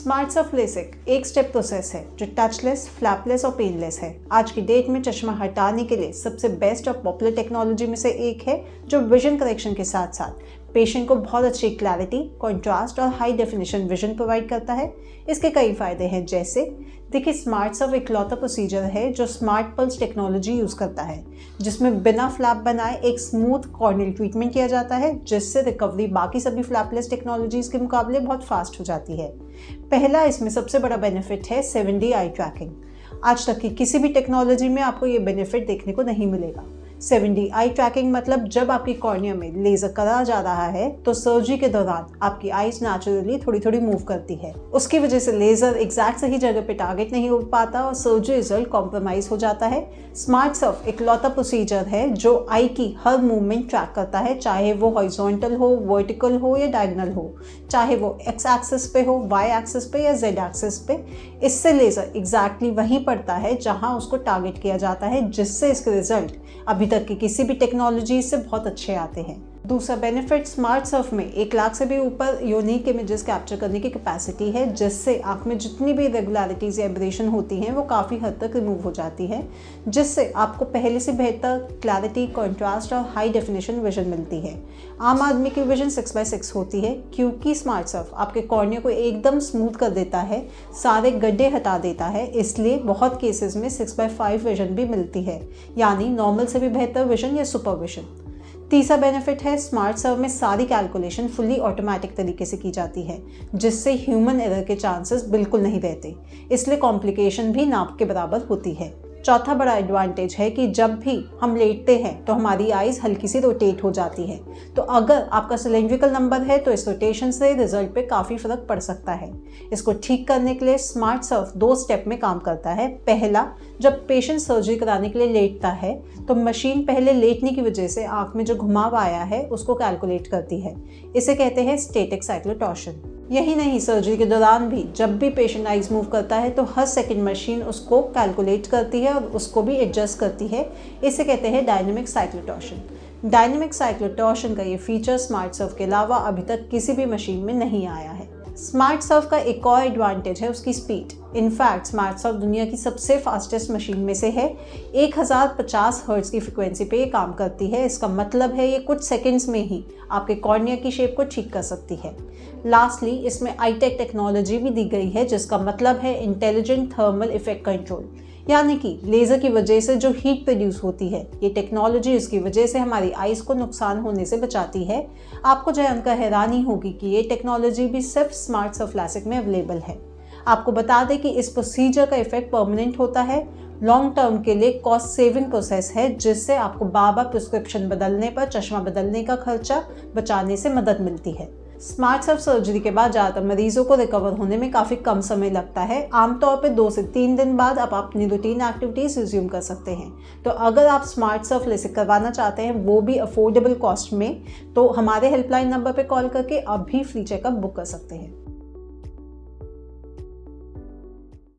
Smart Surf LASIK एक step process है जो टचलेस, फ्लैपलेस और पेनलेस है। आज की डेट में चश्मा हटाने के लिए सबसे बेस्ट और पॉपुलर टेक्नोलॉजी में से एक है जो विजन करेक्शन के साथ साथ पेशेंट को बहुत अच्छी क्लैरिटी, कॉन्ट्रास्ट और हाई डेफिनेशन विजन प्रोवाइड करता है। इसके कई फायदे हैं, जैसे देखिए, स्मार्ट सर्फ इकलौता प्रोसीजर है जो स्मार्ट पल्स टेक्नोलॉजी यूज़ करता है, जिसमें बिना फ्लैप बनाए एक स्मूथ कॉर्नियल ट्रीटमेंट किया जाता है, जिससे रिकवरी बाकी सभी फ्लैपलेस टेक्नोलॉजीज़ के मुकाबले बहुत फास्ट हो जाती है। पहला इसमें सबसे बड़ा बेनिफिट है 7D आई ट्रैकिंग। आज तक की किसी भी टेक्नोलॉजी में आपको ये बेनिफिट देखने को नहीं मिलेगा। 7D आई ट्रैकिंग मतलब जब आपकी कॉर्निया में लेज़र करा जा रहा है तो सर्जरी के दौरान आपकी आइज नेचुरली थोड़ी थोड़ी मूव करती है। उसकी वजह से लेज़र एग्जैक्ट सही जगह पे टारगेट नहीं हो पाता और सर्जरी रिजल्ट कॉम्प्रोमाइज हो जाता है। स्मार्ट सर्फ इकलौता प्रोसीजर है जो आई की हर मूवमेंट ट्रैक करता है, चाहे वो हॉरिजॉन्टल हो, वर्टिकल हो या डायगोनल हो, चाहे वो एक्स एक्सिस पे हो, वाई एक्सिस पे या जेड एक्सिस पे। इससे लेज़र एग्जैक्टली वहीं पड़ता है जहां उसको टारगेट किया जाता है, जिससे इसके रिजल्ट अभी तक की किसी भी टेक्नोलॉजी से बहुत अच्छे आते हैं। दूसरा बेनिफिट, स्मार्ट सर्फ में 1 लाख से भी ऊपर यूनिक इमेजेस कैप्चर करने की कैपेसिटी है, जिससे आँख में जितनी भी इरेगुलरिटीज़ या एब्रेशन होती हैं वो काफ़ी हद तक रिमूव हो जाती है, जिससे आपको पहले से बेहतर क्लैरिटी, कॉन्ट्रास्ट और हाई डेफिनेशन विजन मिलती है। आम आदमी की विजन 6/6 होती है, क्योंकि स्मार्ट सर्फ आपके कॉर्निया को एकदम स्मूथ कर देता है, सारे गड्ढे हटा देता है, इसलिए बहुत केसेस में 6/5 विजन भी मिलती है, यानी नॉर्मल से भी बेहतर विजन या सुपर विजन। तीसरा बेनिफिट है, स्मार्ट सर्फ में सारी कैलकुलेशन फुल्ली ऑटोमेटिक तरीके से की जाती है, जिससे ह्यूमन एरर के चांसेस बिल्कुल नहीं रहते, इसलिए कॉम्प्लिकेशन भी नाप के बराबर होती है। चौथा बड़ा एडवांटेज है कि जब भी हम लेटते हैं तो हमारी आइज़ हल्की सी रोटेट हो जाती है, तो अगर आपका सिलेंड्रिकल नंबर है तो इस रोटेशन से रिजल्ट पे काफ़ी फ़र्क पड़ सकता है। इसको ठीक करने के लिए स्मार्ट सर्फ 2 स्टेप में काम करता है। पहला, जब पेशेंट सर्जरी कराने के लिए लेटता है तो मशीन पहले लेटने की वजह से आँख में जो घुमाव आया है उसको कैलकुलेट करती है। इसे कहते हैं स्टैटिक साइक्लोटॉर्शन। यही नहीं, सर्जरी के दौरान भी जब भी पेशेंट आइज मूव करता है तो हर सेकंड मशीन उसको कैलकुलेट करती है और उसको भी एडजस्ट करती है। इसे कहते हैं डायनेमिक साइक्लोटॉर्शन। डायनेमिक साइक्लोटॉर्शन का ये फीचर स्मार्ट सर्फ के अलावा अभी तक किसी भी मशीन में नहीं आया है। स्मार्ट सर्फ का एक और एडवांटेज है उसकी स्पीड। इनफैक्ट स्मार्ट सर्फ दुनिया की सबसे फास्टेस्ट मशीन में से है। 1050 हर्ट्ज की फ्रिक्वेंसी पे ये काम करती है। इसका मतलब है ये कुछ सेकंड्स में ही आपके कॉर्निया की शेप को ठीक कर सकती है। लास्टली, इसमें आई-टेक टेक्नोलॉजी भी दी गई है, जिसका मतलब है इंटेलिजेंट थर्मल इफेक्ट कंट्रोल, यानी कि लेज़र की वजह से जो हीट प्रोड्यूस होती है, ये टेक्नोलॉजी इसकी वजह से हमारी आइज़ को नुकसान होने से बचाती है। आपको जानकर हैरानी होगी कि ये टेक्नोलॉजी भी सिर्फ स्मार्ट सर्फ लेसिक में अवेलेबल है। आपको बता दें कि इस प्रोसीजर का इफेक्ट परमानेंट होता है, लॉन्ग टर्म के लिए कॉस्ट सेविंग प्रोसेस है, जिससे आपको बार-बार प्रिस्क्रिप्शन बदलने पर चश्मा बदलने का खर्चा बचाने से मदद मिलती है। स्मार्ट सर्फ सर्जरी के बाद ज़्यादातर मरीजों को रिकवर होने में काफ़ी कम समय लगता है। आमतौर पे 2 से 3 दिन बाद आप अपनी रूटीन एक्टिविटीज़ रिज्यूम कर सकते हैं। तो अगर आप स्मार्ट सर्फ लेसिक करवाना चाहते हैं, वो भी अफोर्डेबल कॉस्ट में, तो हमारे हेल्पलाइन नंबर पे कॉल करके अभी फ्री चेकअप बुक कर सकते हैं।